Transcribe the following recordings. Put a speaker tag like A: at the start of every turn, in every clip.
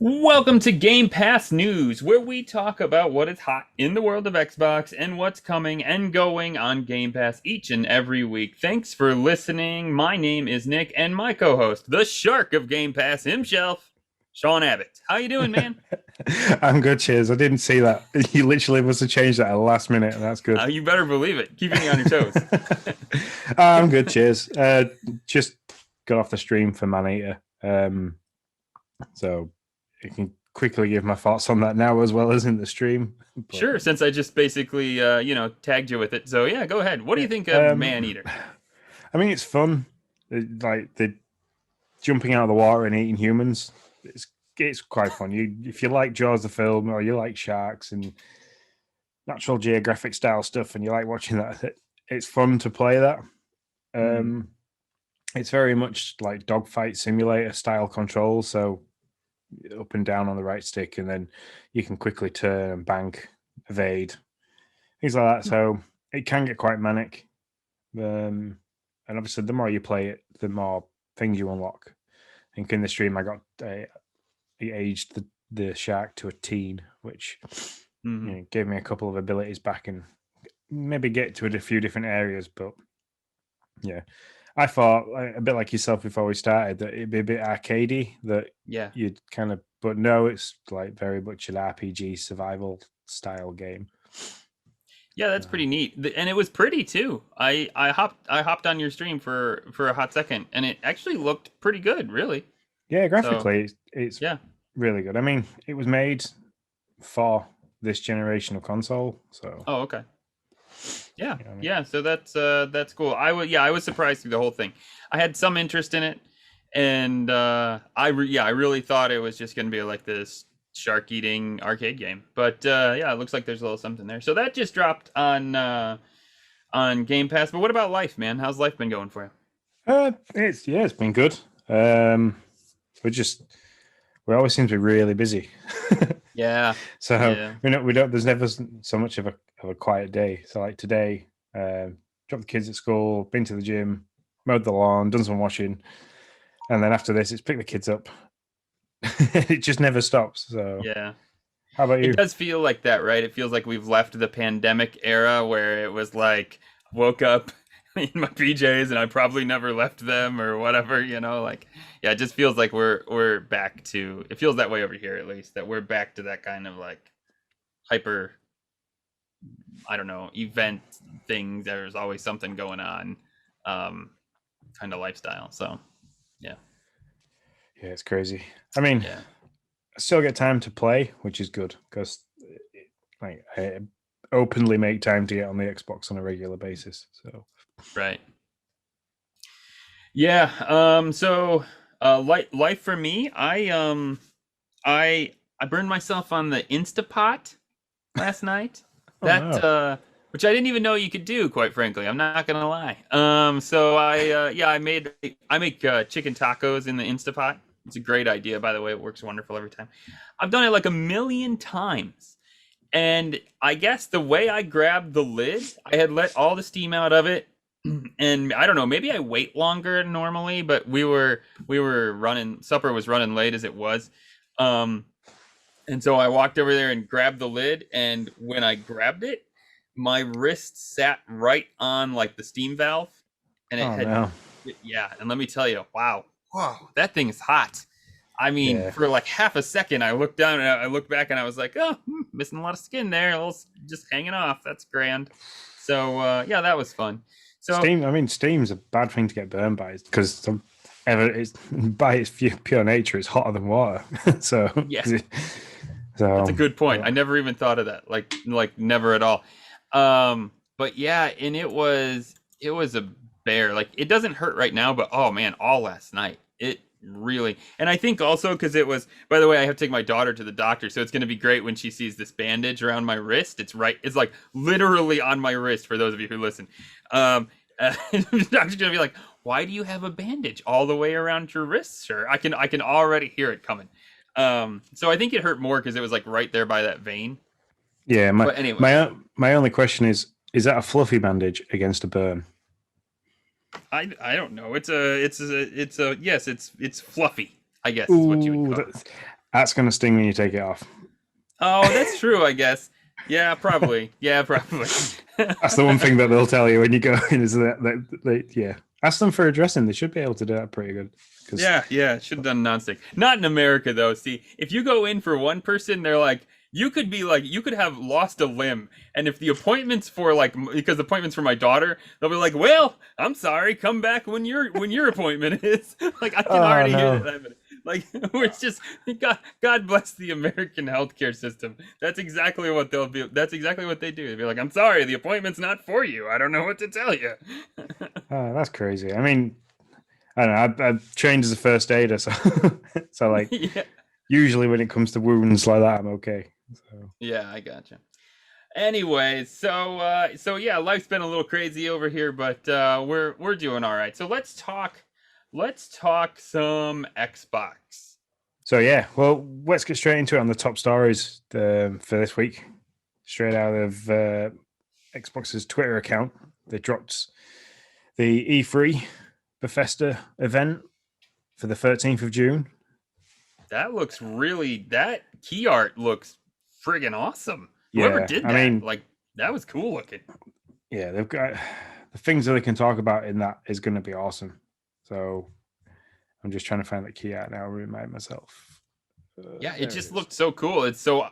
A: Welcome to Game Pass News, where we talk about what is hot in the world of Xbox and what's coming and going on Game Pass each and every week. Thanks for listening. My name is Nick, and my co-host, the shark of Game Pass himself, Sean Abbott. How you doing, man?
B: I'm good, cheers. I didn't see that. You literally must have changed that at the last minute, and that's good.
A: You better believe it. Keeping you on your toes.
B: I'm good, cheers. Just got off the stream for Maneater. So I can quickly give my thoughts on that now as well as in the stream.
A: But, sure, since I just basically, tagged you with it. So yeah, go ahead. What do you think of Maneater?
B: I mean, it's fun. Like the jumping out of the water and eating humans. It's quite fun. If you like Jaws the film or you like sharks and Natural Geographic style stuff, and you like watching that, it's fun to play that. It's very much like dogfight simulator style controls. So up and down on the right stick, and then you can quickly turn and bank, evade, things like that. So it can get quite manic. And obviously, the more you play it, the more things you unlock. I think in the stream, I got he aged the shark to a teen, which gave me a couple of abilities back and maybe get to a few different areas. But yeah, I thought a bit like yourself before we started that it'd be a bit arcadey. That you'd kind of, but no, it's like very much an RPG survival style game.
A: Yeah, that's pretty neat, and it was pretty too. I hopped on your stream for a hot second, and it actually looked pretty good, really.
B: Yeah, graphically, it's really good. I mean, it was made for this generation of console, so.
A: Oh, okay. Yeah, you know what I mean? Yeah. So that's cool. I was surprised through the whole thing. I had some interest in it, and I really thought it was just going to be like this shark eating arcade game. But it looks like there's a little something there. So that just dropped on Game Pass. But what about life, man? How's life been going for
B: you? It's been good. We always seem to be really busy.
A: Yeah.
B: So we don't. There's never so much of a quiet day. So like today, dropped the kids at school, been to the gym, mowed the lawn, done some washing, and then after this, it's pick the kids up. It just never stops. So
A: yeah.
B: How about you?
A: It does feel like that, right? It feels like we've left the pandemic era where it was like woke up in my PJs and I probably never left them or whatever, like, yeah, it just feels like we're back to, it feels that way over here at least, that we're back to that kind of like hyper, I don't know, event thing. There's always something going on, kind of lifestyle. So yeah,
B: it's crazy. I mean, I still get time to play, which is good because like I openly make time to get on the Xbox on a regular basis. So
A: right. Yeah. So life for me, I burned myself on the Instapot last night. Which I didn't even know you could do, quite frankly. I'm not gonna lie. So I make chicken tacos in the Instapot. It's a great idea, by the way. It works wonderful every time. I've done it like 1,000,000 times. And I guess the way I grabbed the lid, I had let all the steam out of it. And I don't know, maybe I wait longer normally, but we were running, supper was running late as it was. And so I walked over there and grabbed the lid. And when I grabbed it, my wrist sat right on like the steam valve. And it and let me tell you, wow, that thing is hot. I mean, for like half a second, I looked down and I looked back and I was like, oh, missing a lot of skin there. A little just hanging off. That's grand. So, that was fun. So
B: steam's a bad thing to get burned by because it's by its pure nature, it's hotter than water. So,
A: that's a good point. I never even thought of that. Like never at all. But yeah, and it was a bear. Like it doesn't hurt right now, but oh man, all last night it really. And I think also because it was. By the way, I have to take my daughter to the doctor, so it's going to be great when she sees this bandage around my wrist. It's like literally on my wrist. For those of you who listen, the doctor's going to be like, "Why do you have a bandage all the way around your wrist, sir?" I can already hear it coming. So I think it hurt more because it was like right there by that vein.
B: Yeah, my only question is, Is that a fluffy bandage against a burn?
A: I don't know. It's a yes. It's fluffy. I guess is what you would
B: Ooh,
A: call it.
B: that's going to sting when you take it off.
A: Oh, that's true. I guess. Yeah, probably. Yeah, probably.
B: That's the one thing that they'll tell you when you go in is yeah. Ask them for a dressing. They should be able to do that pretty good.
A: Yeah. Should have done nonstick. Not in America though. See, if you go in for one person, they're like, you could have lost a limb, and if the appointments for because appointments for my daughter, they'll be like, well, I'm sorry, come back when your appointment is. Like I can already hear that. Like it's just God bless the American healthcare system. That's exactly what they'll be. That's exactly what they do. They'll be like, I'm sorry, the appointment's not for you. I don't know what to tell you.
B: That's crazy. I mean, I don't know. I've trained as a first aider, so so like
A: Yeah.
B: usually when it comes to wounds like that, I'm okay. So.
A: Yeah, I gotcha. Anyway, so yeah, life's been a little crazy over here, but we're doing all right. So let's talk some Xbox.
B: So yeah, well, let's get straight into it on the top stories for this week. Straight out of Xbox's Twitter account, they dropped the E3 Bethesda event for the 13th of June.
A: That key art looks friggin' awesome.
B: Yeah,
A: Whoever did that, I mean, like that was cool looking.
B: Yeah, they've got the things that they can talk about in that is going to be awesome. So I'm just trying to find the key art now. Remind myself.
A: Yeah, it just looked so cool. It's so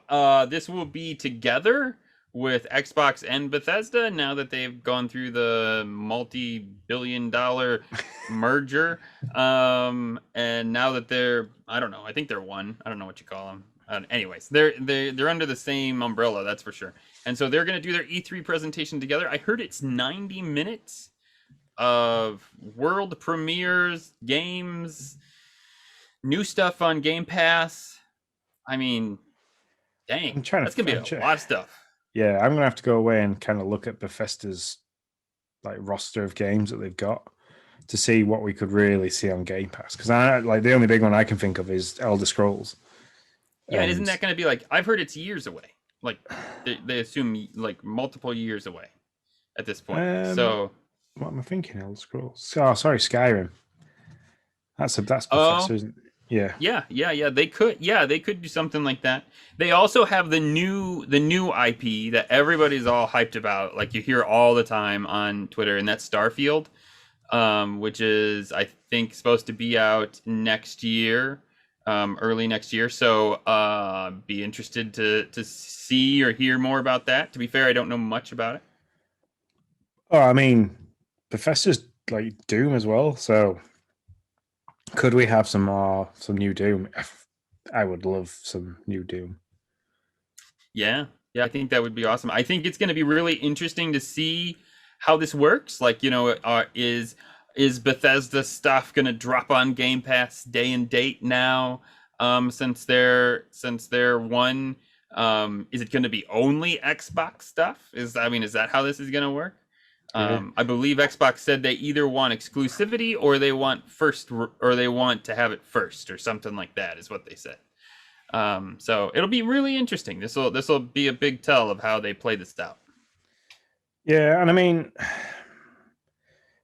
A: this will be together with Xbox and Bethesda now that they've gone through the multi-billion-dollar merger. And now that I don't know, I think they're one. I don't know what you call them. Anyways, they're under the same umbrella, that's for sure. And so they're going to do their E3 presentation together. I heard it's 90 minutes of world premieres, games, new stuff on Game Pass. I mean, dang, that's going to be a lot of stuff.
B: Yeah, I'm going to have to go away and kind of look at Bethesda's like roster of games that they've got to see what we could really see on Game Pass. Because the only big one I can think of is Elder Scrolls.
A: Yeah, and isn't that going to be like, I've heard it's years away. Like they assume like multiple years away at this point. So
B: what am I thinking? Elder Scrolls. Oh, sorry, Skyrim. That's Bethesda, isn't it?
A: Yeah. They could do something like that. They also have the new IP that everybody's all hyped about. Like you hear all the time on Twitter, and that's Starfield, which is I think supposed to be out next year, early next year. So be interested to see or hear more about that. To be fair, I don't know much about it.
B: Oh, I mean, Bethesda's like Doom as well, so. Could we have some new Doom? I would love some new Doom.
A: Yeah, I think that would be awesome. I think it's going to be really interesting to see how this works. Like, is Bethesda stuff going to drop on Game Pass day and date now? Since they're one, is it going to be only Xbox stuff? Is that how this is going to work? I believe Xbox said they either want exclusivity or they want to have it first or something like that is what they said. So it'll be really interesting. This will be a big tell of how they play this out.
B: Yeah, and I mean,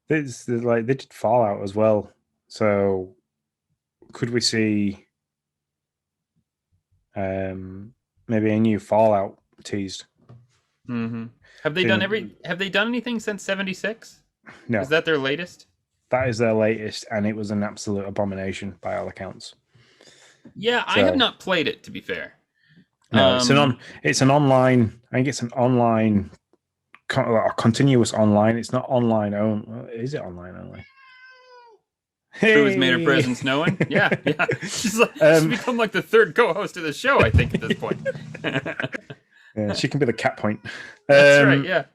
B: they did Fallout as well. So could we see maybe a new Fallout teased?
A: Mm-hmm. Have they done anything since 76?
B: No.
A: Is that their latest?
B: That is their latest, and it was an absolute abomination by all accounts.
A: Yeah, I have not played it, to be fair.
B: No, it's an online. I think it's an online, continuous online. It's not online only. Is it online only?
A: Who's made her presence known? Yeah. She's become like the third co-host of the show, I think, at this point.
B: Yeah, she can be the cat point.
A: That's right, yeah.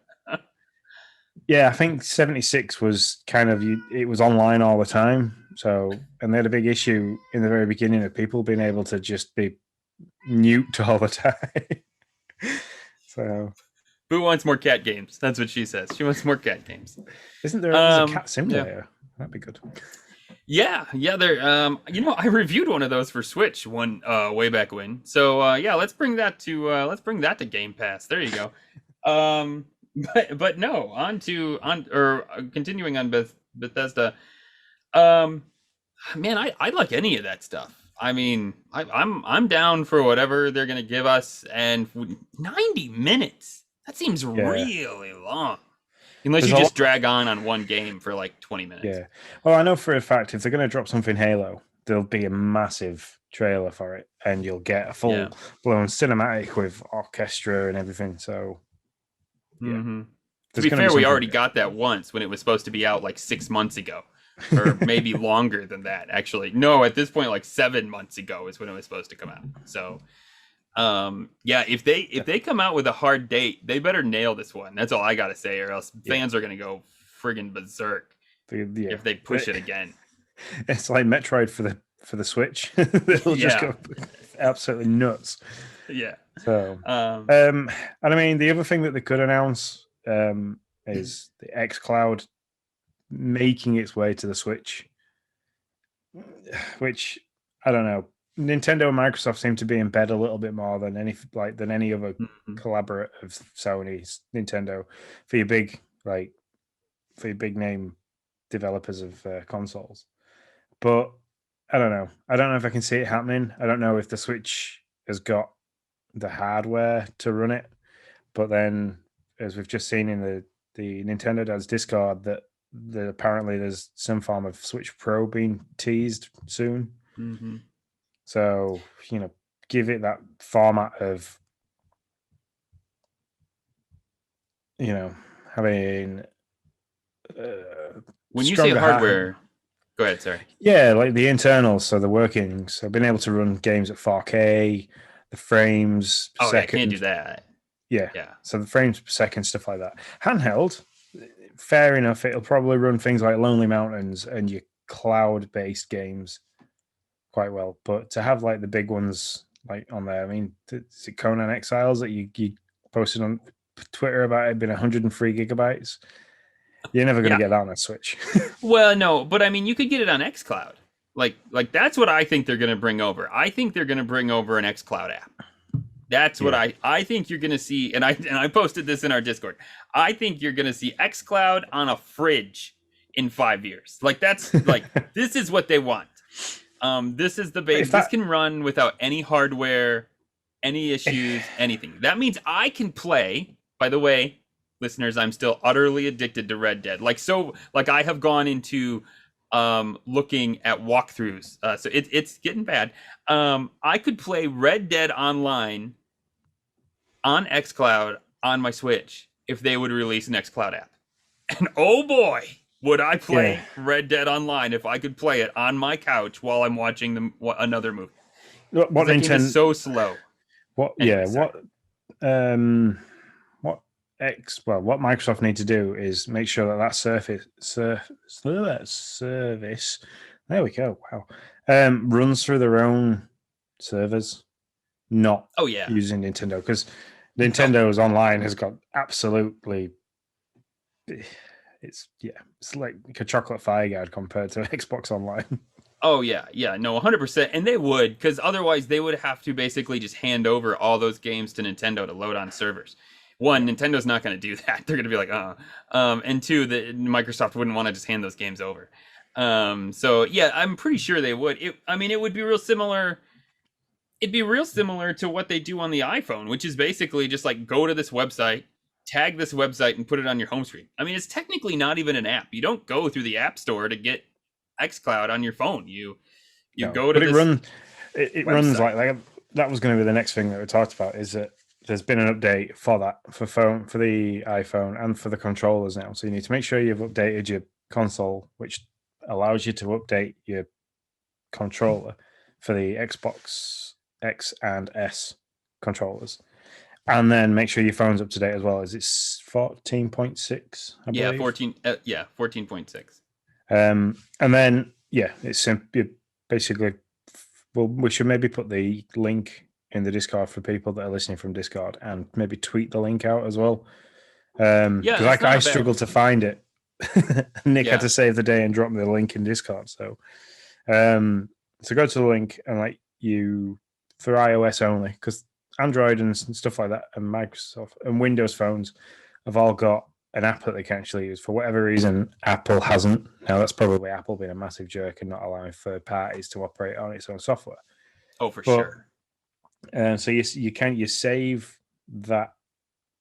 B: Yeah, I think 76 was it was online all the time. So, and they had a big issue in the very beginning of people being able to just be mute all the time. So,
A: who wants more cat games? That's what she says. She wants more cat games.
B: Isn't there a cat simulator? Yeah. That'd be good.
A: Yeah. There. I reviewed one of those for Switch way back when. So let's bring that to Game Pass. There you go. but no, continuing on Bethesda. Um, man, I like any of that stuff. I mean, I'm down for whatever they're gonna give us, and 90 minutes. That seems
B: Yeah,
A: really long. Unless
B: there's
A: you
B: a
A: just
B: lot.
A: drag on one game for like 20 minutes.
B: Yeah. Well, I know for a fact if they're going to drop something Halo, there'll be a massive trailer for it, and you'll get a full
A: Yeah.
B: blown cinematic with orchestra and everything. So yeah,
A: Hmm. To
B: there's
A: be
B: going to be
A: fair, we
B: something
A: already
B: there.
A: got that once when it was supposed to be out like 6 months ago, or maybe longer than that. Actually, no, at this point, like 7 months ago is when it was supposed to come out. So, yeah, if they come out with a hard date, they better nail this one. That's all I gotta say, or else
B: Yeah,
A: fans are gonna go friggin' berserk
B: yeah.
A: if they push it again.
B: It's like Metroid for the Switch. They'll just
A: Yeah,
B: go absolutely nuts.
A: yeah.
B: So,
A: Um,
B: and I mean, the other thing that they could announce is the X Cloud making its way to the Switch, which I don't know. Nintendo and Microsoft seem to be in bed a little bit more than any other
A: mhm.
B: collaborative Sony's Nintendo for your big for your big name developers of consoles. But I don't know. I don't know if I can see it happening. I don't know if the Switch has got the hardware to run it. But then, as we've just seen in the Nintendo Dad's Discord, that apparently there's some form of Switch Pro being teased soon.
A: Mhm.
B: So give it that format of having
A: When you say
B: stronger
A: hardware, go ahead. Sorry.
B: yeah, like the internals, so the workings. So being able to run games at 4K, the frames per
A: Oh yeah, can't do
B: second.
A: that.
B: Yeah.
A: Yeah.
B: So the frames per second, stuff like that. Handheld, fair enough. It'll probably run things like Lonely Mountains and your cloud-based games quite well. But to have like the big ones like on there, I mean, is it Conan Exiles that you posted on Twitter about it being 103 gigabytes? You're never going to
A: Yeah.
B: get that on a Switch.
A: Well, no, but I mean, you could get it on XCloud. Like that's what I think they're going to bring over. I think they're going to bring over an XCloud app. That's what
B: Yeah.
A: I think you're going to see, and I posted this in our Discord. I think you're going to see XCloud on a fridge in 5 years. Like that's like this is what they want. This is the base.
B: If
A: This
B: that,
A: can run without any hardware, any issues, anything. That means I can play. By the way, listeners, I'm still utterly addicted to Red Dead. Like I have gone into looking at walkthroughs. So it's getting bad. I could play Red Dead Online on XCloud on my Switch if they would release an XCloud app. And oh boy, would I
B: yeah,
A: play Red Dead Online if I could play it on my couch while I'm watching another movie. Because
B: what
A: that game is
B: Nintendo,
A: so slow. Anyway, sorry.
B: um, what what Microsoft need to do is make sure that service, there we go. Wow, runs through their own servers, not
A: Oh yeah.
B: using Nintendo because
A: No.
B: Nintendo's online has got absolutely. It's like a chocolate fire guard compared to Xbox Online.
A: Oh yeah, yeah, no, 100%. And they would, because otherwise they would have to basically just hand over all those games to Nintendo to load on servers. One,
B: Yeah,
A: Nintendo's not going to do that. They're going to be like, and two, that Microsoft wouldn't want to just hand those games over. So yeah, I'm pretty sure they would. I mean, it would be real similar. It'd be real similar to what they do on the iPhone, which is basically just like go to this website, tag this website, and put it on your home screen. I mean, it's technically not even an app. You don't go through the App Store to get XCloud on your phone. You
B: no,
A: go to
B: but
A: this
B: it runs
A: website.
B: like that was going to be the next thing that we talked about is that there's been an update for that for the iPhone and for the controllers now. So you need to make sure you've updated your console, which allows you to update your controller for the Xbox X and S controllers. And then make sure your phone's up to date as well. As it's 14.6, I
A: Yeah,
B: believe.
A: 14. Yeah, 14.6.
B: And then it's simply basically. Well, we should maybe put the link in the Discord for people that are listening from Discord, and maybe tweet the link out as well.
A: Yeah,
B: Because
A: that's not
B: I
A: a bad.
B: struggled to find it. Nick had
A: Yeah,
B: to save the day and drop me the link in Discord. Um, so go to the link and you for iOS only, because Android and stuff like that, and Microsoft and Windows phones have all got an app that they can actually use. For whatever reason, Apple hasn't. Now, that's probably Apple being a massive jerk and not allowing third parties to operate on its own software.
A: Oh, for
B: But
A: sure.
B: so you save that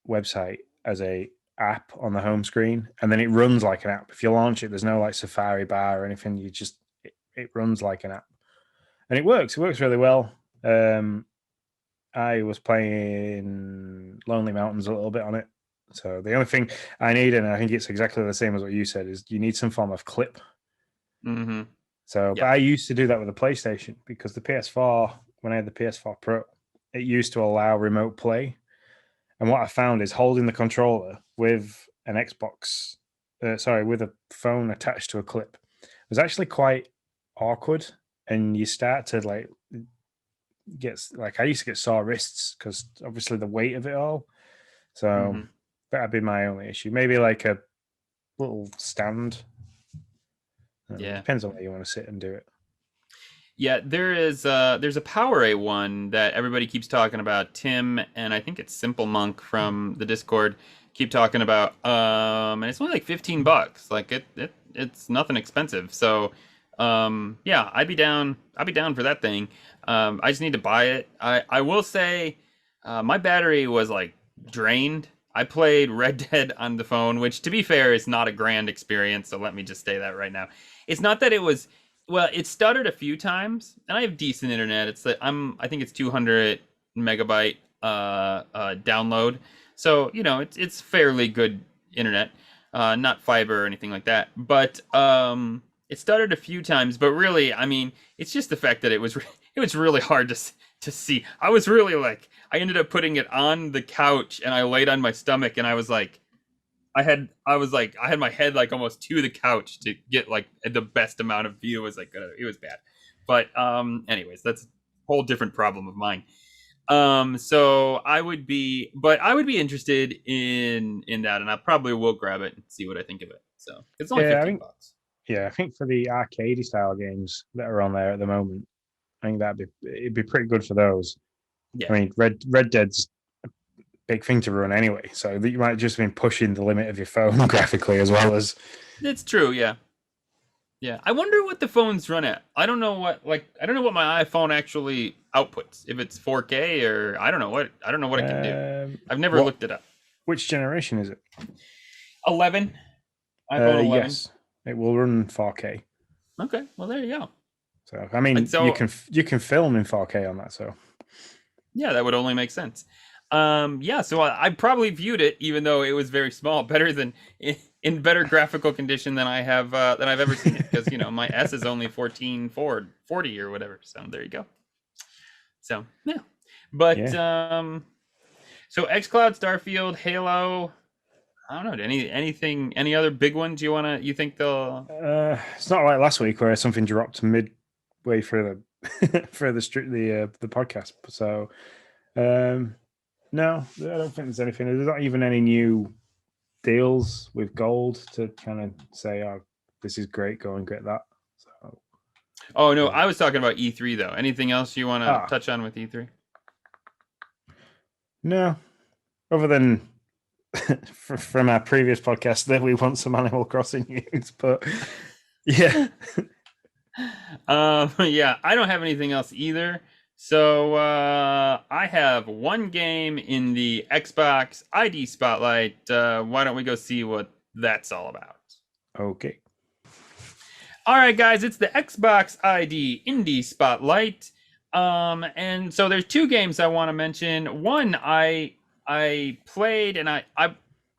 B: website as a app on the home screen, and then it runs like an app. If you launch it, there's no like Safari bar or anything. It runs like an app, and it works. It works really well. I was playing Lonely Mountains a little bit on it. So the only thing I need, and I think it's exactly the same as what you said, is you need some form of clip.
A: Mm-hmm.
B: So, but
A: Yeah.
B: I used to do that with the PlayStation because the PS4, when I had the PS4 Pro, it used to allow remote play. And what I found is holding the controller with an Xbox, with a phone attached to a clip, was actually quite awkward. And you start to like I used to get sore wrists because obviously the weight of it all. So
A: Mm-hmm.
B: that'd be my only issue. Maybe like a little stand.
A: Yeah.
B: Depends on where you want to sit and do it.
A: Yeah, there's a Power one that everybody keeps talking about. Tim and I think it's Simple Monk from the Discord keep talking about. And it's only like $15. Like it's nothing expensive. So yeah, I'd be down for that thing. I just need to buy it. I will say my battery was like drained. I played Red Dead on the phone, which to be fair is not a grand experience, so let me just say that right now. It's not that it was, well, it stuttered a few times, and I have decent internet. It's like I think it's 200 megabyte download, so you know it's fairly good internet, not fiber or anything like that. But it stuttered a few times. But really, I mean, it's just the fact that it was really hard to see. I was really like, I ended up putting it on the couch, and I laid on my stomach, and I was like, I had my head like almost to the couch to get like the best amount of view. It was like it was bad, but anyways, that's a whole different problem of mine. So I would be interested in that, and I probably will grab it and see what I think of it. So it's only
B: Yeah,
A: 15 bucks.
B: I think for the arcade style games that are on there at the moment, I think it'd be pretty good for those. I
A: Yeah,
B: mean, Red Dead's a big thing to run anyway, so that you might just been pushing the limit of your phone graphically as well as.
A: it's true. Yeah, yeah. I wonder what the phones run at. I don't know what my iPhone actually outputs. If it's 4K or I don't know what it can do. I've never
B: What?
A: looked it up.
B: Which generation is it?
A: 11, iPhone 11.
B: Yes, it will run 4K.
A: Okay, well there you go.
B: So I mean,
A: So
B: you can film in 4K on that. So
A: yeah, that would only make sense. Yeah, so I probably viewed it, even though it was very small, better than in better graphical condition than I've ever seen it. Because you know my S is only 1440 or whatever. So there you go. So yeah, but
B: yeah,
A: so XCloud, Starfield, Halo. I don't know. Any other big ones you think they'll?
B: it's not like last week where something dropped midway through the the podcast. So no, I don't think there's anything. There's not even any new deals with gold to kind of say, "Oh, this is great. Go and get that." So,
A: Oh no, I was talking about E3 though. Anything else you want to
B: ah,
A: touch on with E3?
B: no, other than from our previous podcast that we want some Animal Crossing news, but yeah,
A: Yeah, I don't have anything else either. So I have one game in the Xbox ID Spotlight. Why don't we go see what that's all about?
B: okay.
A: All right, guys, it's the Xbox ID Indie Spotlight. And so there's two games I want to mention. One I played and I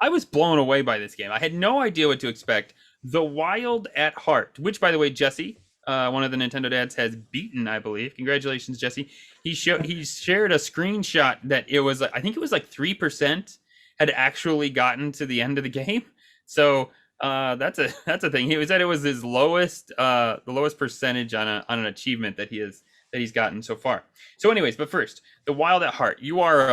A: was blown away by this game. I had no idea what to expect. The Wild at Heart, which by the way, Jesse, one of the Nintendo dads, has beaten, I believe. Congratulations, Jesse. He shared a screenshot that it was I think it was like 3% had actually gotten to the end of the game. So that's a thing. He said it was his lowest the lowest percentage on an achievement that he's gotten so far. So anyways, but first, The Wild at Heart. You are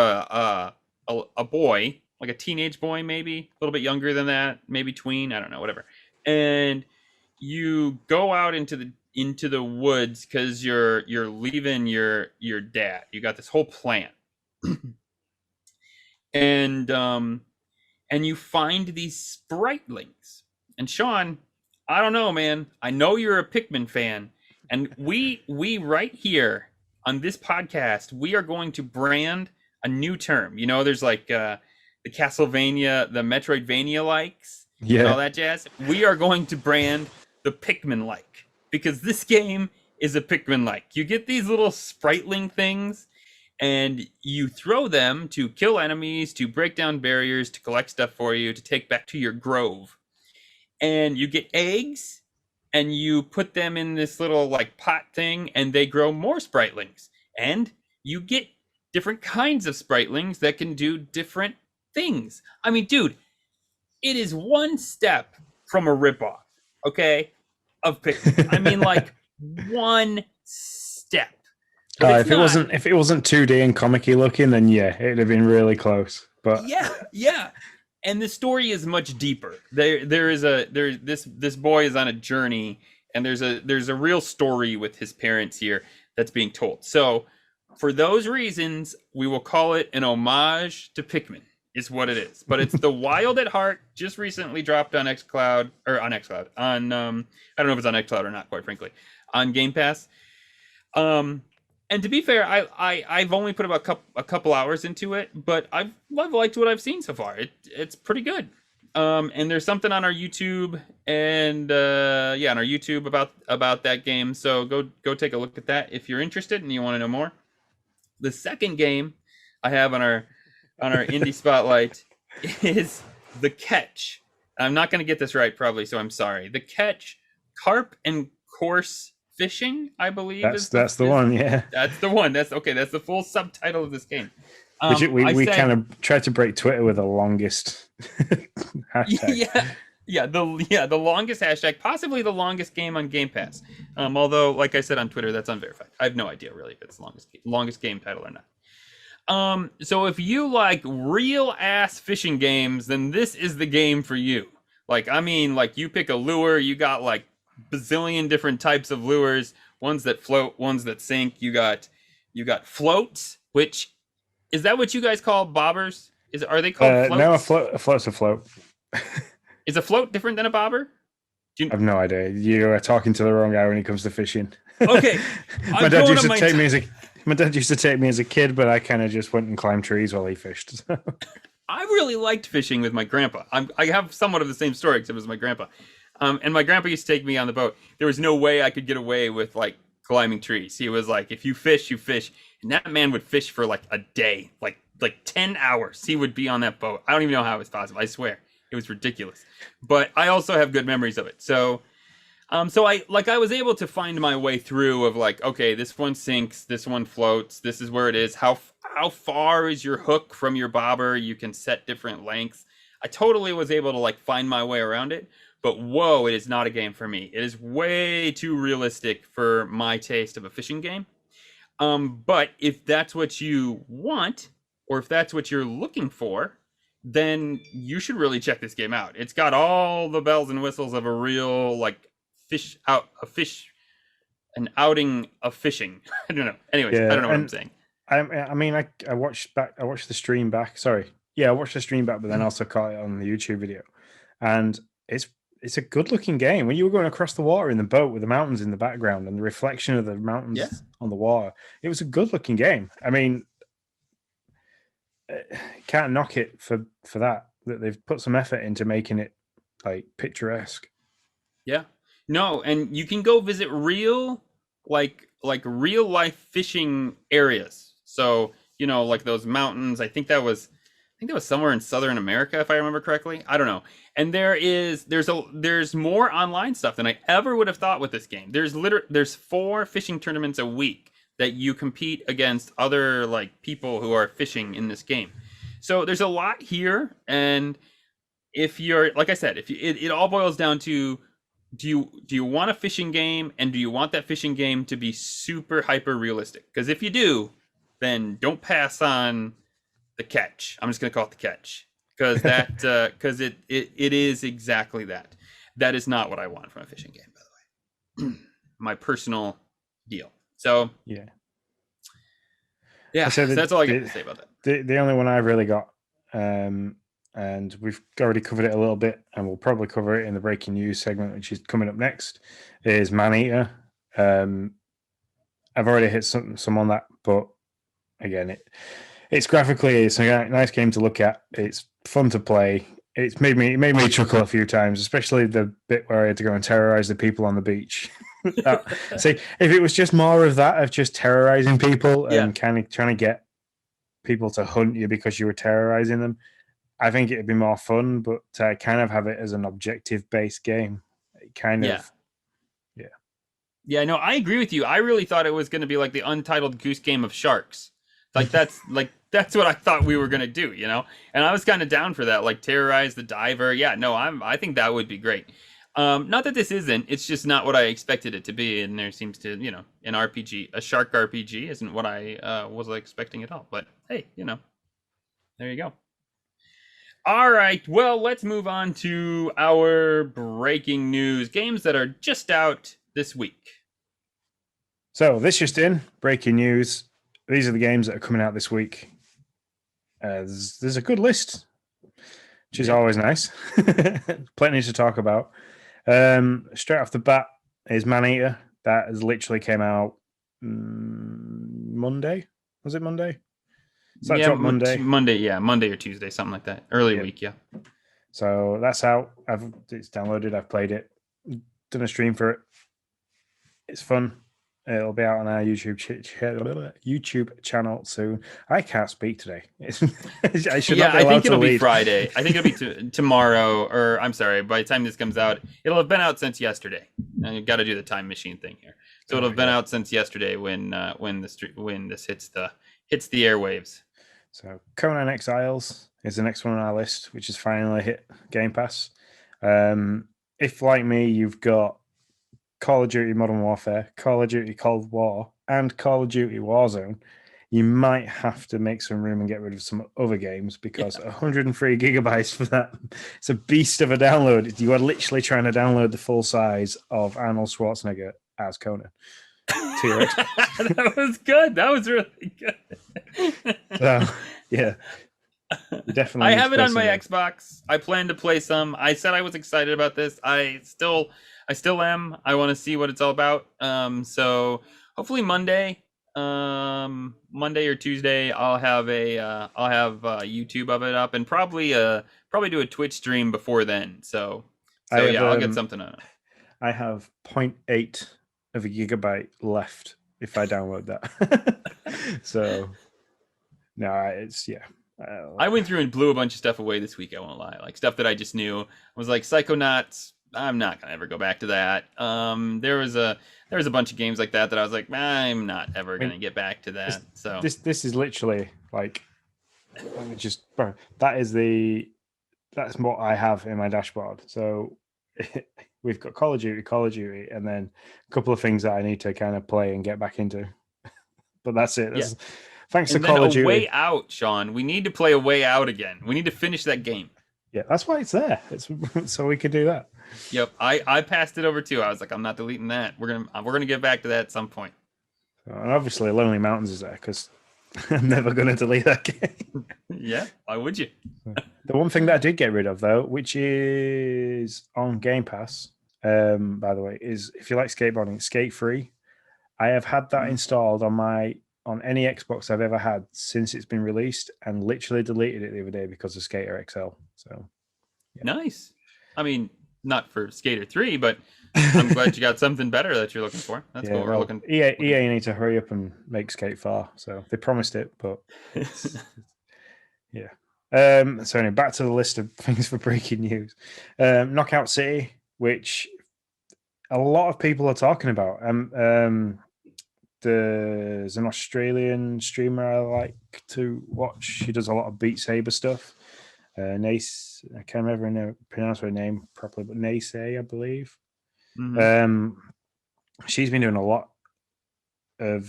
A: a boy, like a teenage boy, maybe a little bit younger than that, maybe tween, I don't know, whatever. And you go out into the woods because you're leaving your dad. You got this whole plan, and and you find these spritlings. And Sean, I don't know, man. I know you're a Pikmin fan, and we right here on this podcast, we are going to brand a new term. You know, there's like the Castlevania, the Metroidvania likes, and all
B: Yeah.
A: that jazz. We are going to brand the Pikmin like because this game is a Pikmin like. You get these little spriteling things and you throw them to kill enemies, to break down barriers, to collect stuff for you, to take back to your grove. And you get eggs and you put them in this little like pot thing and they grow more spritlings. And you get different kinds of spritlings that can do different things. I mean, dude, it is one step from a ripoff, okay, of Pikmin. I mean, like one step. But it's not.
B: If it wasn't 2D and comic-y looking, then yeah, it'd have been really close. But
A: Yeah. And the story is much deeper. This boy is on a journey, and there's a real story with his parents here that's being told. So, for those reasons, we will call it an homage to Pikmin. Is what it is. But it's the Wild at Heart. Just recently dropped on xCloud on I don't know if it's on xCloud or not, quite frankly, on Game Pass. And to be fair, I've only put about a couple hours into it, but I've liked what I've seen so far. It's pretty good. And there's something on our YouTube and on our YouTube about that game. So go take a look at that if you're interested and you want to know more. The second game I have on our indie spotlight is The Catch. I'm not going to get this right probably, so I'm sorry. The Catch, Carp and Coarse Fishing, I believe.
B: That's the one, yeah.
A: That's the one. That's okay. That's the full subtitle of this game.
B: We kind of tried to break Twitter with the longest hashtag.
A: The longest hashtag, possibly the longest game on Game Pass. Although, like I said on Twitter, that's unverified. I have no idea really if it's the longest game title or not. So if you like real ass fishing games, then this is the game for you. Like, I mean, like you pick a lure, you got like bazillion different types of lures, ones that float, ones that sink. You got floats, which is that what you guys call bobbers? Are they called floats?
B: No, a float's a float.
A: Is a float different than a bobber?
B: I have no idea. You are talking to the wrong guy when it comes to fishing.
A: Okay.
B: My dad used to take me as a kid, but I kind of just went and climbed trees while he fished.
A: I really liked fishing with my grandpa. I have somewhat of the same story, except it was my grandpa. And my grandpa used to take me on the boat. There was no way I could get away with like climbing trees. He was like, if you fish, you fish. And that man would fish for like a day, like 10 hours. He would be on that boat. I don't even know how it was possible. I swear. It was ridiculous. But I also have good memories of it. So I was able to find my way through of like, okay, this one sinks, this one floats, this is where it is. How far is your hook from your bobber? You can set different lengths. I totally was able to like find my way around it. But whoa, it is not a game for me. It is way too realistic for my taste of a fishing game. But if that's what you want, or if that's what you're looking for, then you should really check this game out. It's got all the bells and whistles of a real like an outing of fishing. I don't know. Anyways, yeah, I don't know what I'm saying.
B: I watched the stream back. Sorry. Yeah, I watched the stream back, but then also caught it on the YouTube video. And it's a good looking game. When you were going across the water in the boat with the mountains in the background and the reflection of the mountains on the water, it was a good looking game. I mean, can't knock it for that they've put some effort into making it like picturesque.
A: Yeah. No, and you can go visit real like real life fishing areas. So, you know, like those mountains, I think that was somewhere in Southern America, if I remember correctly. I don't know. And there's more online stuff than I ever would have thought with this game. There's 4 fishing tournaments a week that you compete against other like people who are fishing in this game. So there's a lot here, and if you're, like I said, if it all boils down to do you want a fishing game, and do you want that fishing game to be super hyper realistic? Because if you do, then don't pass on The Catch. I'm just gonna call it The Catch, because it is exactly that. That is not what I want from a fishing game, by the way. My personal deal. So so that's all I got to say about that.
B: The only one I've really got, and and we've already covered it a little bit, and we'll probably cover it in the breaking news segment, which is coming up next, is Maneater. I've already hit some on that, but again, it's graphically, it's a nice game to look at. It's fun to play. It made me chuckle a few times, especially the bit where I had to go and terrorize the people on the beach. See, if it was just more of that, of just terrorizing people and kind of trying to get people to hunt you because you were terrorizing them, I think it'd be more fun. But to kind of have it as an objective-based game, it kind of, yeah.
A: Yeah, no, I agree with you. I really thought it was going to be like the Untitled Goose Game of Sharks. Like that's what I thought we were gonna do, you know. And I was kind of down for that, like terrorize the diver. Yeah, no, I think that would be great. Not that this isn't. It's just not what I expected it to be. And there seems to, you know, an RPG, a shark RPG, isn't what I was expecting at all. But hey, you know, there you go. All right, well, let's move on to our breaking news games that are just out this week.
B: So this just in, breaking news. These are the games that are coming out this week. There's a good list, which is always nice. Plenty to talk about. Straight off the bat is Maneater. That has literally came out Monday. Was it Monday?
A: So that dropped Monday. Monday or Tuesday, something like that. Early week, yeah.
B: So that's out. It's downloaded. I've played it. Done a stream for it. It's fun. It'll be out on our YouTube channel soon. I can't speak today. I should not be allowed
A: I think
B: to
A: it'll
B: lead.
A: be Friday. I think it'll be tomorrow, or I'm sorry, by the time this comes out, it'll have been out since yesterday. And you've got to do the time machine thing here. So it'll have been out since yesterday when this hits the airwaves.
B: So Conan Exiles is the next one on our list, which has finally hit Game Pass. If like me, you've got Call of Duty Modern Warfare, Call of Duty Cold War, and Call of Duty Warzone, you might have to make some room and get rid of some other games because 103 gigabytes for that, it's a beast of a download. You are literally trying to download the full size of Arnold Schwarzenegger as Conan to your Xbox.
A: That was good. That was really good.
B: So, yeah. You definitely
A: I have it on my Xbox. I plan to play some. I said I was excited about this. I still am. I want to see what it's all about. So hopefully Monday or Tuesday, I'll have YouTube of it up, and probably do a Twitch stream before then. So I'll get something on it.
B: I have 0.8 of a gigabyte left if I download that. So no, it's
A: I went through and blew a bunch of stuff away this week. I won't lie, like stuff that I just knew. I was like Psychonauts. I'm not gonna ever go back to that. There was a bunch of games like that I was like, I'm not ever gonna get back to that. So
B: this is literally like, let me just, that's what I have in my dashboard. So we've got Call of Duty, and then a couple of things that I need to kind of play and get back into. But that's it. Thanks to Call of Duty.
A: Way Out, Sean. We need to play A Way Out again. We need to finish that game.
B: Yeah, that's why it's there. It's so we could do that.
A: Yep, I passed it over too. I was like, I'm not deleting that. We're gonna get back to that at some point.
B: And obviously, Lonely Mountains is there because I'm never gonna delete that game.
A: Yeah, why would you?
B: The one thing that I did get rid of though, which is on Game Pass, by the way, is if you like skateboarding, Skate Free. I have had that installed on any Xbox I've ever had since it's been released, and literally deleted it the other day because of Skater XL. So
A: nice. I mean, not for Skater 3, but I'm glad you got something better that you're looking for. That's cool. We're looking.
B: EA need to hurry up and make Skate 4. So they promised it, but yeah. So anyway, back to the list of things for breaking news. Knockout City, which a lot of people are talking about. There's an Australian streamer I like to watch. She does a lot of Beat Saber stuff. Nace, I can't remember pronounce her name properly, but Nace, I believe. Mm-hmm. She's been doing a lot of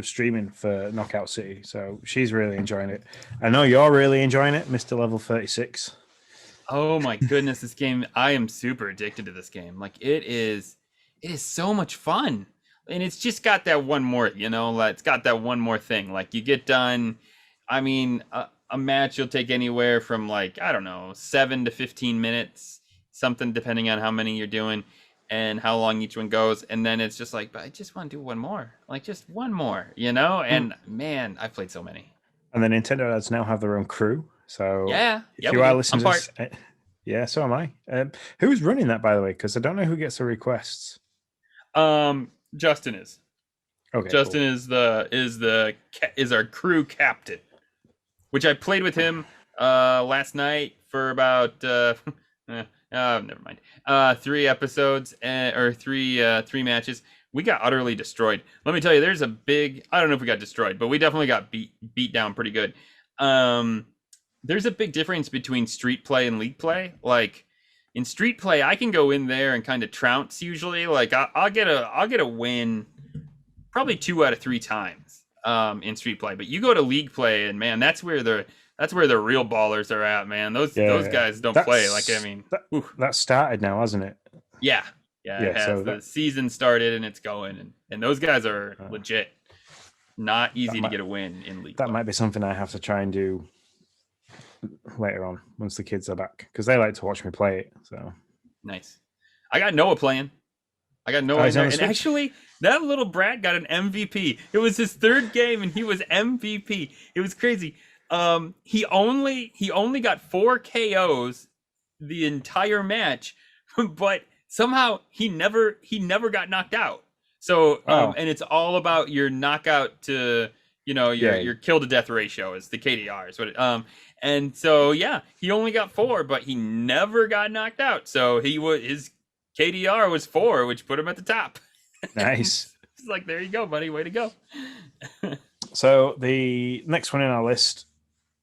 B: streaming for Knockout City, so she's really enjoying it. I know you're really enjoying it, Mr. Level 36.
A: Oh my goodness, this game! I am super addicted to this game. Like it is so much fun. And it's just got that one more, it's got that one more thing. Like you get done. I mean, a match will take anywhere from like, I don't know, 7 to 15 minutes, something depending on how many you're doing and how long each one goes. And then it's just like, but I just want to do one more, like just one more, you know?
B: Mm.
A: And man, I've played so many.
B: And the Nintendo ads now have their own crew. So
A: Yeah,
B: if
A: yeah,
B: you
A: we
B: are
A: do.
B: listening
A: I'm
B: to
A: part.
B: this, yeah, so am I. Who's running that, by the way? Because I don't know who gets the requests.
A: Justin is.
B: Okay,
A: Justin
B: cool.
A: is our crew captain, which I played with him last night for about never mind 3 episodes or three matches. We got utterly destroyed. Let me tell you, there's a big, I don't know if we got destroyed, but we definitely got beat down pretty good. Um, there's a big difference between street play and league play. Like in street play, I can go in there and kind of trounce usually. Like I'll get a win probably 2 out of 3 times in street play. But you go to league play, and man, that's where the real ballers are at, man. Those
B: Yeah,
A: guys don't play. Like I mean,
B: that,
A: whew.
B: that started now, hasn't it?
A: Yeah, yeah, it
B: Yeah,
A: has.
B: so
A: The season started and it's going, and those guys are legit. Not
B: that
A: easy to
B: might
A: get a win in league
B: that
A: play.
B: might be something I have to try and do later on once the kids are back because they like to watch me play it. So
A: Nice. I got Noah playing. I got Noah in
B: he's on
A: there,
B: the
A: and
B: Switch.
A: actually, that little brat got an MVP. It was his third game, and he was MVP. It was crazy. He only got 4 KOs the entire match, but somehow he never got knocked out. So,
B: Wow.
A: and it's all about your knockout to your
B: Yeah.
A: your kill to death ratio is the KDR is what and so yeah, he only got 4, but he never got knocked out. So his KDR was 4, which put him at the top.
B: Nice.
A: It's like, there you go, buddy. Way to go.
B: So the next one in our list,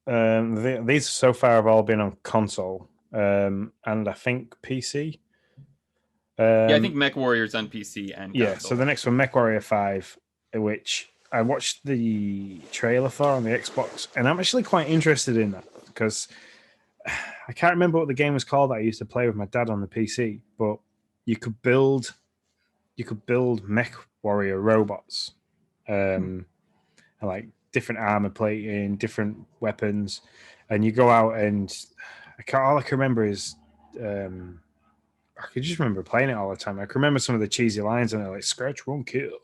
B: these so far have all been on console, and I think PC.
A: Yeah, I think Mech Warrior's on PC and
B: Yeah. So
A: console.
B: the next one, Mech Warrior 5, which I watched the trailer for on the Xbox, and I'm actually quite interested in that because I can't remember what the game was called that I used to play with my dad on the PC, but you could build Mech Warrior robots, and like different armor plating, different weapons, and you go out and all I can remember is I could just remember playing it all the time. I can remember some of the cheesy lines and like scratch won't kill,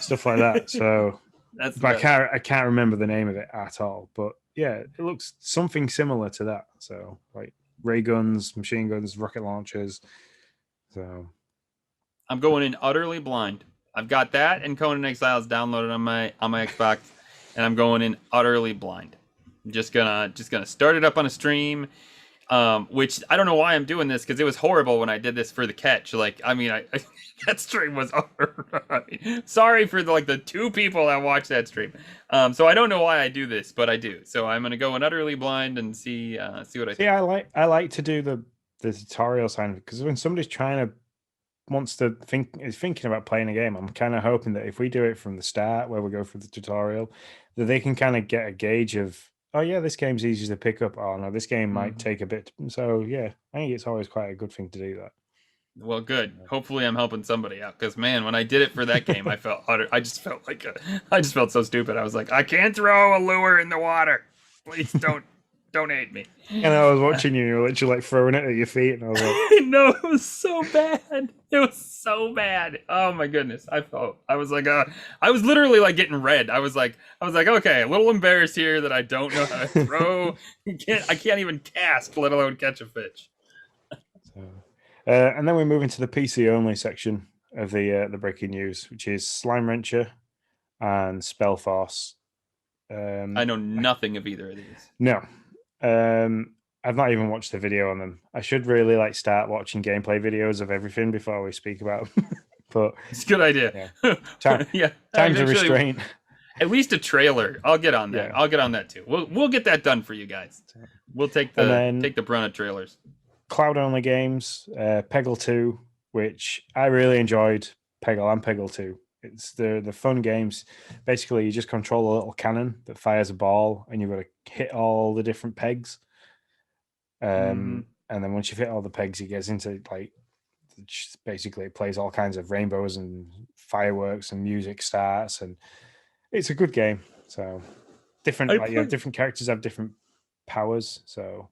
B: stuff like that. So,
A: That's the
B: but
A: best.
B: I can't remember the name of it at all. But yeah, it looks something similar to that. So like ray guns, machine guns, rocket launchers. So
A: I'm going in utterly blind. I've got that and Conan Exiles downloaded on my Xbox, and I'm going in utterly blind. I'm just gonna start it up on a stream. Which I don't know why I'm doing this because it was horrible when I did this for the catch. Like, I mean, that stream was sorry for the 2 people that watched that stream. So I don't know why I do this, but I do. So I'm gonna go in utterly blind and see what I
B: see,
A: think.
B: I like to do the tutorial sign because when somebody's is thinking about playing a game, I'm kind of hoping that if we do it from the start where we go through the tutorial, that they can kind of get a gauge of, oh yeah, this game's easy to pick up. Oh no, this game might take a bit. So yeah, I think it's always quite a good thing to do that.
A: Well, good. Hopefully, I'm helping somebody out because man, when I did it for that game, I just felt I just felt so stupid. I was like, I can't throw a lure in the water. Please don't hate me.
B: And I was watching you, were literally like throwing it at your feet, and I was like,
A: No, it was so bad. It was so bad. Oh my goodness. I was like, I was literally like getting red. I was like, okay, a little embarrassed here that I don't know how to throw. I can't even cast, let alone catch a fish.
B: so. And then we move into the PC only section of the breaking news, which is Slime Rancher and Spellforce.
A: I know nothing of either of these.
B: No, I've not even watched the video on them. I should really start watching gameplay videos of everything before we speak about them. But
A: it's a good idea.
B: Yeah, time's a restraint.
A: At least a trailer. I'll get on that.
B: Yeah.
A: I'll get on that too. We'll get that done for you guys. We'll take the brunt of trailers.
B: Cloud only games, Peggle 2, which I really enjoyed. Peggle and Peggle 2. It's the fun games. Basically, you just control a little cannon that fires a ball, and you've got to hit all the different pegs. And then once you've hit all the pegs, it gets into basically it plays all kinds of rainbows and fireworks and music starts, and it's a good game. So different characters have different powers. So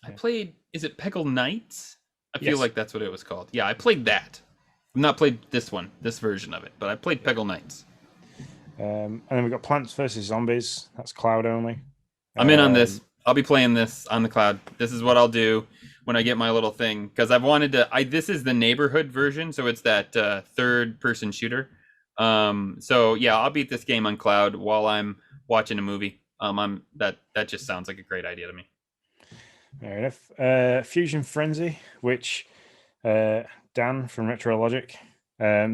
A: I played. Is it Peggle Knights? I feel
B: yes.
A: like that's what it was called. Yeah, I played that. I've not played this version of it, but I played Peggle Knights.
B: And then we've got Plants vs Zombies. That's cloud only.
A: I'm in on this.
B: Um,
A: I'll be playing this on the cloud. This is what I'll do when I get my little thing because I've wanted to. This is the neighborhood version, so it's that third-person shooter. So yeah, I'll beat this game on cloud while I'm watching a movie. That just sounds like a great idea to me.
B: Fair enough. Fusion Frenzy, which Dan from Retro Logic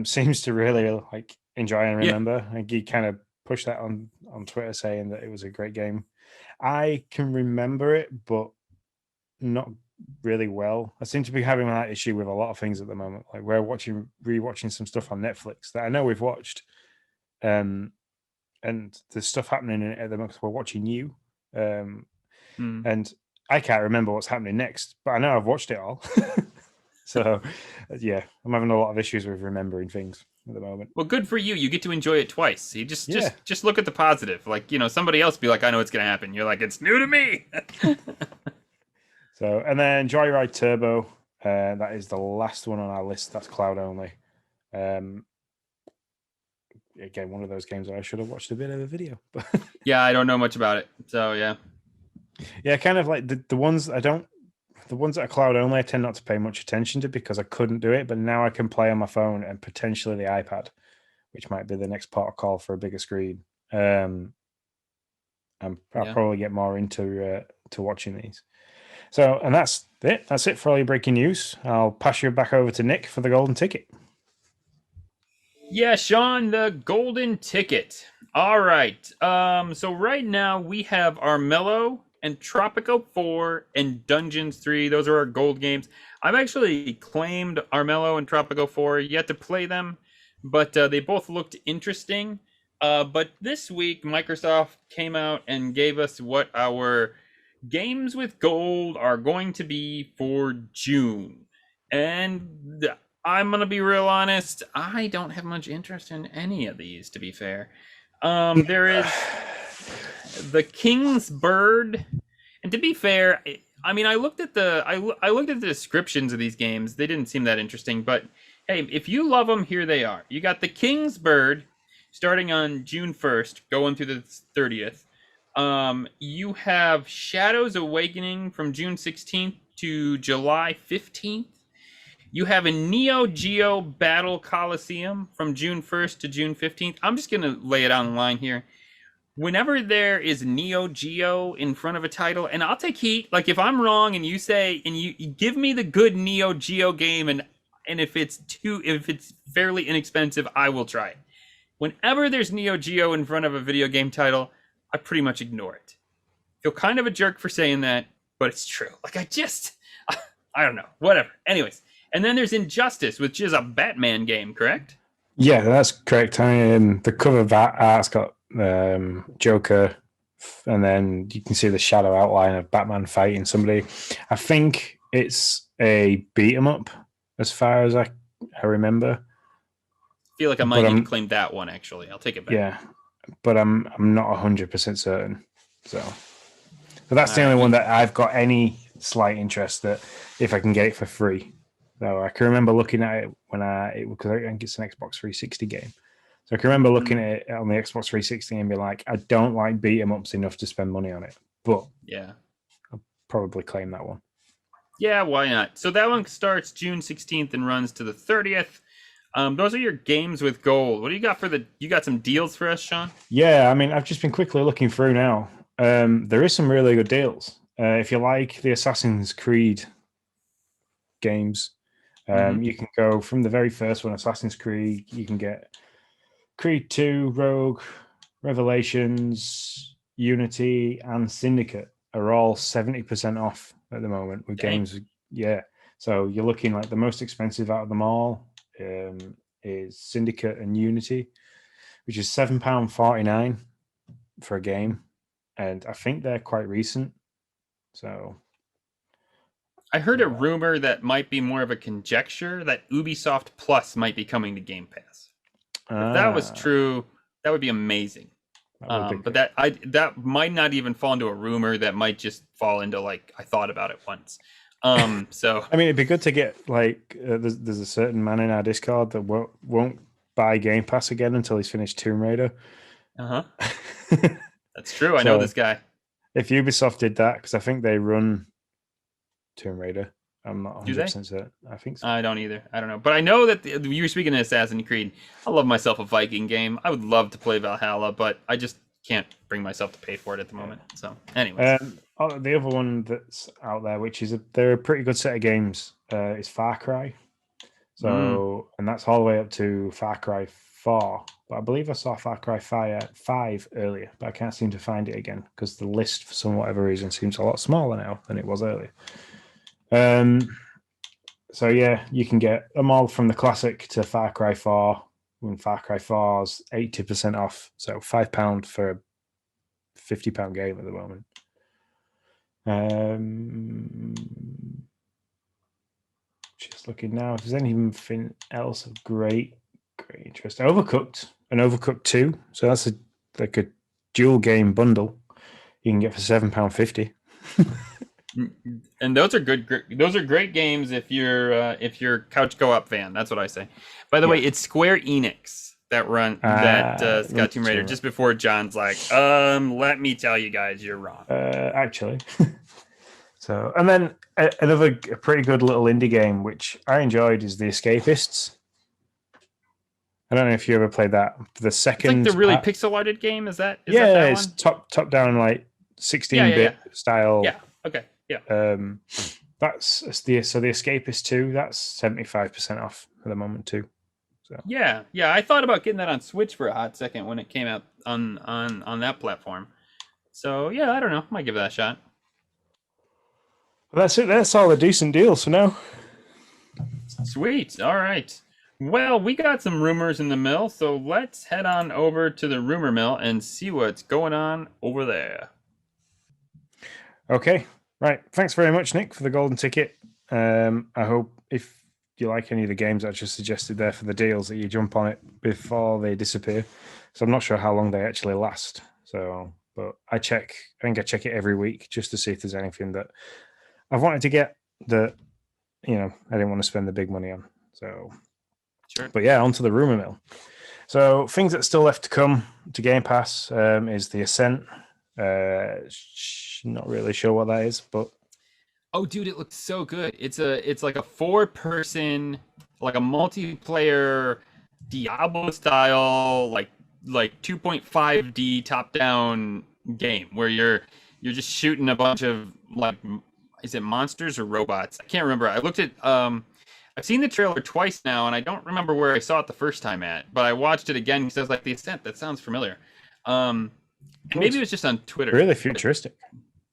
B: seems to really like enjoy and
A: Yeah.
B: remember. Like he kind of pushed that on Twitter saying that it was a great game. I can remember it, but not really well. I seem to be having that issue with a lot of things at the moment. Like we're rewatching some stuff on Netflix that I know we've watched, and there's stuff happening in it at the moment. We're watching you,
A: Mm.
B: and I can't remember what's happening next, but I know I've watched it all. So, yeah, I'm having a lot of issues with remembering things at the moment.
A: Well, good for you. You get to enjoy it twice. You just
B: Yeah.
A: just just look at the positive. Like, somebody else be like, I know what's gonna happen. You're like, it's new to me.
B: So, and then Joyride Turbo, that is the last one on our list. That's cloud only. Again, one of those games that I should have watched a bit of a video.
A: Yeah, I don't know much about it. So yeah.
B: Yeah, kind of like the ones I don't, the ones that are cloud only, I tend not to pay much attention to because I couldn't do it. But now I can play on my phone and potentially the iPad, which might be the next part of call for a bigger screen. I'll probably get more into to watching these. So, and that's it. That's it for all your breaking news. I'll pass you back over to Nick for the golden ticket.
A: Yeah, Sean, the golden ticket. All right. So right now we have Armello and Tropico 4 and Dungeons 3. Those are our gold games. I've actually claimed Armello and Tropico 4, yet to play them, but they both looked interesting. But this week, Microsoft came out and gave us what our games with gold are going to be for June. And I'm gonna be real honest. I don't have much interest in any of these, to be fair. There is the King's Bird, and to be fair, I mean, I looked at the descriptions of these games. They didn't seem that interesting, but hey, if you love them, here they are. You got the King's Bird, starting on June 1st, going through the 30th. You have Shadows Awakening from June 16th to July 15th. You have a Neo Geo Battle Coliseum from June 1st to June 15th. I'm just going to lay it on the line here. Whenever there is Neo Geo in front of a title, and I'll take heat, like if I'm wrong and you say, and you give me the good Neo Geo game, and if it's fairly inexpensive, I will try it. Whenever there's Neo Geo in front of a video game title, I pretty much ignore it. I feel kind of a jerk for saying that, but it's true. Like I don't know, whatever. Anyways, and then there's Injustice, which is a Batman game, correct?
B: Yeah, that's correct. The cover art's got Joker, and then you can see the shadow outline of Batman fighting somebody. I think it's a beat 'em up, as far as I remember.
A: I feel like I might need to claim that one. Actually, I'll take it back.
B: Yeah, but I'm not 100% certain. So that's the only one that I've got any slight interest that if I can get it for free. So I can remember looking at it because I think it's an Xbox 360 game. So I can remember looking at it on the Xbox 360 and be like, I don't like beat 'em ups enough to spend money on it. But
A: yeah,
B: I'll probably claim that one.
A: Yeah, why not? So that one starts June 16th and runs to the 30th. Those are your games with gold. What do you got you got some deals for us, Sean?
B: Yeah, I mean, I've just been quickly looking through now. There is some really good deals. If you like the Assassin's Creed games, you can go from the very first one, Assassin's Creed. You can get Creed 2, Rogue, Revelations, Unity, and Syndicate are all 70% off at the moment with games. Yeah. So you're looking like the most expensive out of them all is Syndicate and Unity, which is £7.49 for a game. And I think they're quite recent. So
A: I heard a rumor that might be more of a conjecture that Ubisoft Plus might be coming to Game Pass. If that was true, that would be amazing.
B: That would be
A: But
B: good.
A: that might not even fall into a rumor. That might just fall into like I thought about it once. So
B: I mean, it'd be good to get like there's a certain man in our Discord that won't buy Game Pass again until he's finished Tomb Raider.
A: uh-huh. That's true. I know
B: So
A: this guy.
B: if Ubisoft did that, because I think they run Tomb Raider, I'm not
A: Do
B: 100
A: they?
B: percent certain. I think so.
A: I don't either. I don't know. But I know that you were speaking of Assassin's Creed. I love myself a Viking game. I would love to play Valhalla, but I just can't bring myself to pay for it at the moment. So, anyways.
B: The other one that's out there, which is they're a pretty good set of games, is Far Cry.
A: Mm.
B: So, and that's all the way up to Far Cry 4. But I believe I saw Far Cry 5 earlier, but I can't seem to find it again because the list, for some whatever reason, seems a lot smaller now than it was earlier. So yeah, you can get them all from the classic to Far Cry 4. When Far Cry 4's 80% off, so £5 for a £50 game at the moment. Just looking now if there's anything else of great interest. Overcooked and Overcooked 2. So that's like a dual game bundle you can get for £7.50.
A: And those are good. Those are great games if you're couch co-op fan. That's what I say. By the way, it's Square Enix that got Tomb Raider. Just before John's like, let me tell you guys, you're wrong.
B: Actually. So, and then another pretty good little indie game which I enjoyed is The Escapists. I don't know if you ever played that. The second,
A: it's like the really pixel arted game. Is that
B: it's
A: one?
B: top down like 16-bit style.
A: Yeah. Okay. Yeah.
B: That's the Escapist 2. That's 75% off at the moment too. So
A: yeah. I thought about getting that on Switch for a hot second when it came out on that platform. So yeah, I don't know. Might give that a shot.
B: Well, that's it. That's all the decent deals for now.
A: Sweet. All right. Well, we got some rumors in the mill, so let's head on over to the rumor mill and see what's going on over there.
B: Okay. Right. Thanks very much, Nick, for the golden ticket. I hope if you like any of the games I just suggested there for the deals that you jump on it before they disappear. So I'm not sure how long they actually last. So, but I think I check it every week just to see if there's anything that I've wanted to get that, I didn't want to spend the big money on. So,
A: sure.
B: But yeah, onto the rumor mill. So things that still left to come to Game Pass is the Ascent. Not really sure what that is, but
A: oh, dude, it looks so good. It's like a 4-person, like a multiplayer Diablo style, like 2.5D top down game where you're just shooting a bunch of like, is it monsters or robots? I can't remember. I looked at I've seen the trailer twice now, and I don't remember where I saw it the first time at, but I watched it again because I was like, The Ascent, that sounds familiar. And maybe it was just on Twitter.
B: Really futuristic.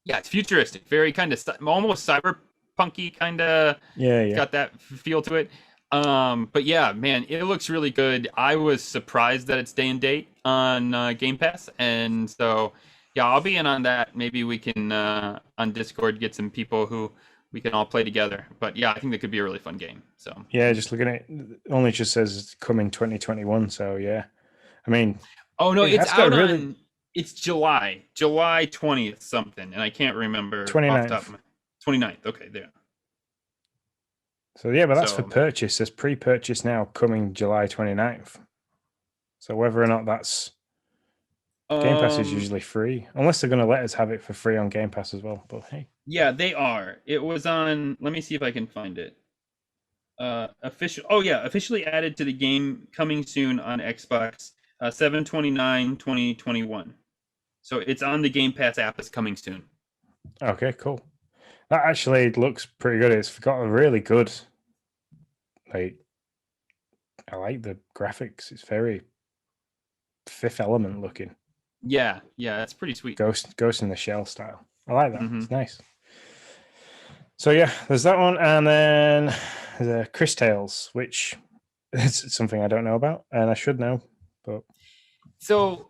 A: Yeah, it's futuristic, very kind of almost cyberpunky kind of.
B: Yeah.
A: Got that feel to it. But yeah, man, it looks really good. I was surprised that it's day and date on Game Pass, and so yeah, I'll be in on that. Maybe we can on Discord get some people who we can all play together. But yeah, I think that could be a really fun game. So
B: yeah, just looking at it, only just says it's coming 2021. So yeah, I mean,
A: oh no, it's out on. It's July 20th something, and I can't remember
B: 29th.
A: off the top of my 29th. Okay, there.
B: So yeah, but that's for purchase. There's pre-purchase now coming July 29th. So whether or not that's Game Pass is usually free, unless they're going to let us have it for free on Game Pass as well. But hey,
A: yeah, they are. It was on. Let me see if I can find it. Official. Oh yeah, officially added to the game, coming soon on Xbox. 7/29/2021. So it's on the Game Pass app. It's coming soon.
B: Okay, cool. That actually looks pretty good. It's got a really good. I like the graphics. It's very Fifth Element looking.
A: Yeah, it's pretty sweet.
B: Ghost in the Shell style. I like that. It's nice. So yeah, there's that one, and then the Chris Tales, which is something I don't know about, and I should know, but
A: so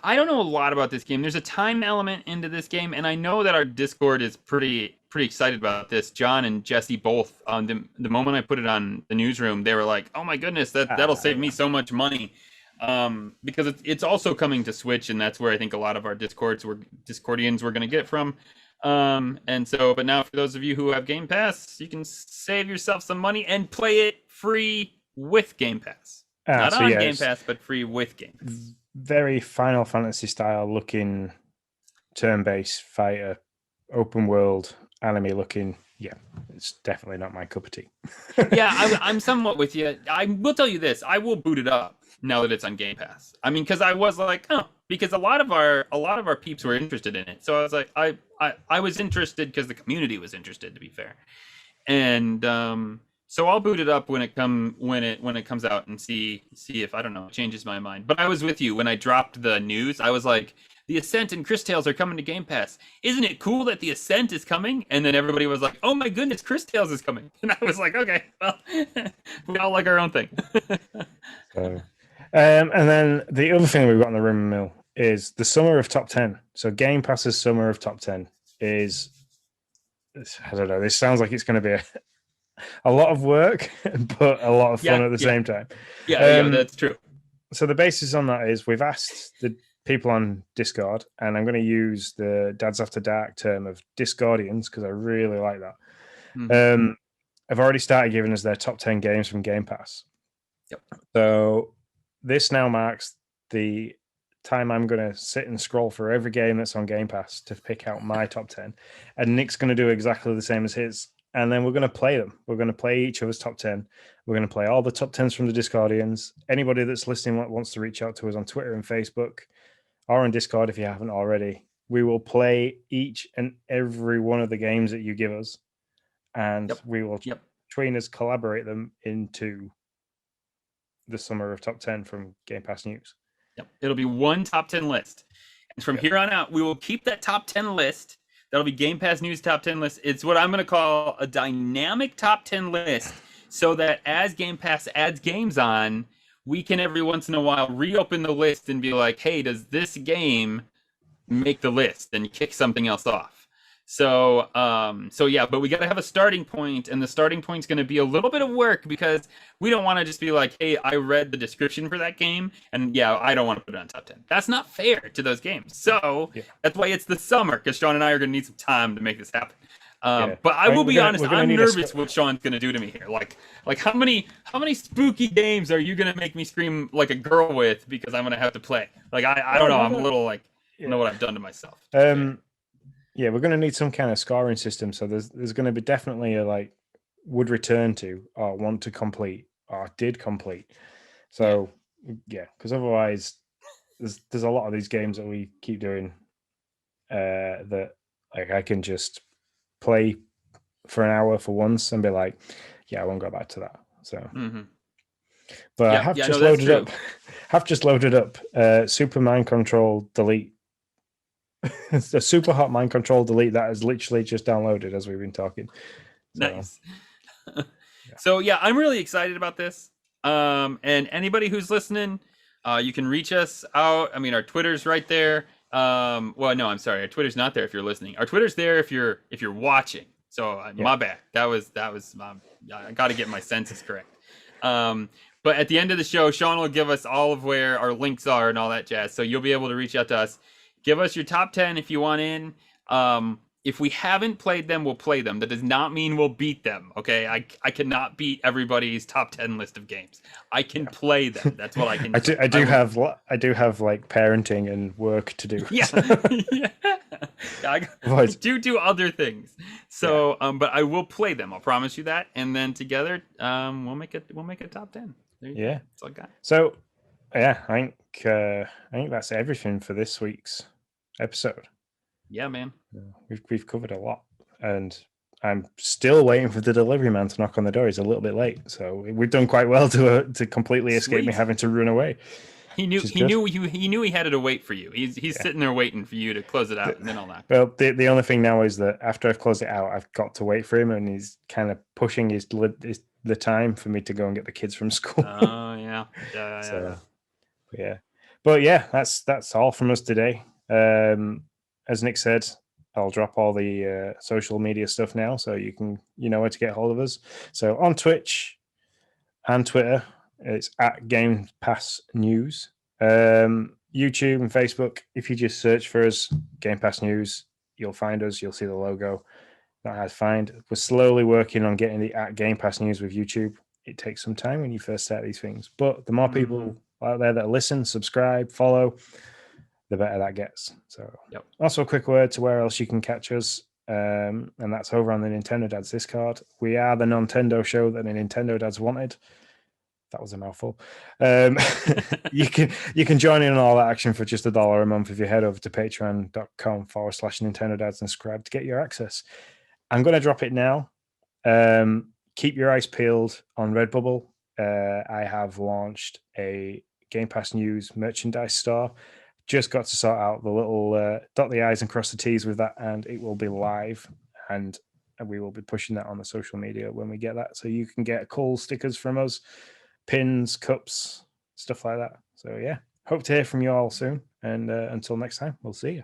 A: I don't know a lot about this game. There's a time element into this game, and I know that our Discord is pretty excited about this. John and Jesse both. The moment I put it on the newsroom, they were like, "Oh my goodness, that'll save me so much money." because it's also coming to Switch, and that's where I think a lot of our Discordians were going to get from. And so, but now for those of you who have Game Pass, you can save yourself some money and play it free with Game Pass. Not
B: So
A: on
B: yeah,
A: Game
B: it's
A: Pass, but free with Game Pass.
B: very Final Fantasy style looking, turn-based fighter, open world, anime looking. Yeah, it's definitely not my cup of tea.
A: Yeah, I'm somewhat with you. I will tell you this: I will boot it up now that it's on Game Pass. I mean, because I was like, oh, because a lot of our peeps were interested in it, so I was like, I was interested because the community was interested. To be fair, and so I'll boot it up when it comes out and see if I don't know it changes my mind. But I was with you when I dropped the news. I was like, the Ascent and Chris Tales are coming to Game Pass. Isn't it cool that the Ascent is coming? And then everybody was like, oh my goodness, Chris Tales is coming. And I was like, okay, well, we all like our own thing.
B: So, and then the other thing we've got in the rumor mill is the summer of top 10. So Game Pass's summer of top 10 is, I don't know, this sounds like it's going to be a lot of work, but a lot of fun at the same time.
A: Yeah, that's true.
B: So the basis on that is we've asked the people on Discord, and I'm going to use the Dads After Dark term of Discordians because I really like that. Mm-hmm. I've already started giving us their top 10 games from Game Pass.
A: Yep.
B: So this now marks the time I'm going to sit and scroll for every game that's on Game Pass to pick out my top 10. And Nick's going to do exactly the same as his. And then we're going to play them. We're going to play each other's top 10. We're going to play all the top 10s from the Discordians. Anybody that's listening wants to reach out to us on Twitter and Facebook or on Discord if you haven't already. We will play each and every one of the games that you give us. And we will, between us, collaborate them into the summer of top 10 from Game Pass News.
A: Yep. It'll be one top 10 list. And from here on out, we will keep that top 10 list. That'll be Game Pass News top 10 list. It's what I'm going to call a dynamic top 10 list so that as Game Pass adds games on, we can every once in a while reopen the list and be like, hey, does this game make the list? And kick something else off. So yeah, but we got to have a starting point, and the starting point's going to be a little bit of work because we don't want to just be like, hey, I read the description for that game, and yeah, I don't want to put it on top 10. That's not fair to those games. So that's why it's the summer, because Sean and I are going to need some time to make this happen. But I will be honest, I'm nervous what Sean's going to do to me here. Like how many spooky games are you going to make me scream like a girl with because I'm going to have to play? Like I don't know. I'm a little like, I don't know what I've done to myself.
B: Yeah, we're going to need some kind of scoring system. So there's going to be definitely a like would return to or want to complete or did complete. So yeah, because otherwise there's a lot of these games that we keep doing that like I can just play for an hour for once and be like, yeah, I won't go back to that. So, but I have just loaded up Super Mind Control Delete. It's a super hot Mind Control Delete that is literally just downloaded as we've been talking.
A: So, nice. So yeah, I'm really excited about this. And anybody who's listening, you can reach us out. I mean, our Twitter's right there. Well, no, I'm sorry. Our Twitter's not there if you're listening. Our Twitter's there if you're watching. So my bad. That was I got to get my senses correct. But at the end of the show, Sean will give us all of where our links are and all that jazz. So you'll be able to reach out to us. Give us your top 10 if you want in. If we haven't played them, we'll play them. That does not mean we'll beat them, okay? I cannot beat everybody's top 10 list of games. I can play them. That's what I can do.
B: I do have like parenting and work to do.
A: Yeah. I do other things. So, but I will play them. I'll promise you that. And then together, we'll make a top 10.
B: Yeah.
A: That's all I got.
B: So, yeah, I think that's everything for this week's episode.
A: Yeah, man.
B: We've covered a lot, and I'm still waiting for the delivery man to knock on the door. He's a little bit late, so we've done quite well to completely escape me having to run away.
A: He knew he had to wait for you. He's sitting there waiting for you to close it out, and then I'll knock.
B: Well, the only thing now is that after I've closed it out, I've got to wait for him, and he's kind of pushing the time for me to go and get the kids from school.
A: Oh yeah.
B: But yeah, that's all from us today. As Nick said, I'll drop all the social media stuff now, so you know where to get hold of us. So on Twitch and Twitter, It's at Game Pass News. YouTube and Facebook, if you just search for us, Game Pass News, you'll find us. You'll see the logo. Not hard to find. We're slowly working on getting the at Game Pass News with YouTube. It takes some time when you first start these things, but the more people out there that listen, subscribe, follow, the better that gets. So, also a quick word to where else you can catch us, and that's over on the Nintendo Dads Discord. We are the Nintendo show that the Nintendo Dads wanted. That was a mouthful. You can join in on all that action for just $1 a month if you head over to patreon.com/Nintendo Dads and subscribe to get your access. I'm going to drop it now. Keep your eyes peeled on Redbubble. I have launched a Game Pass News merchandise store. Just got to sort out the little dot the I's and cross the T's with that, and it will be live. And we will be pushing that on the social media when we get that. So you can get cool stickers from us, pins, cups, stuff like that. So yeah, hope to hear from you all soon. And until next time, we'll see you.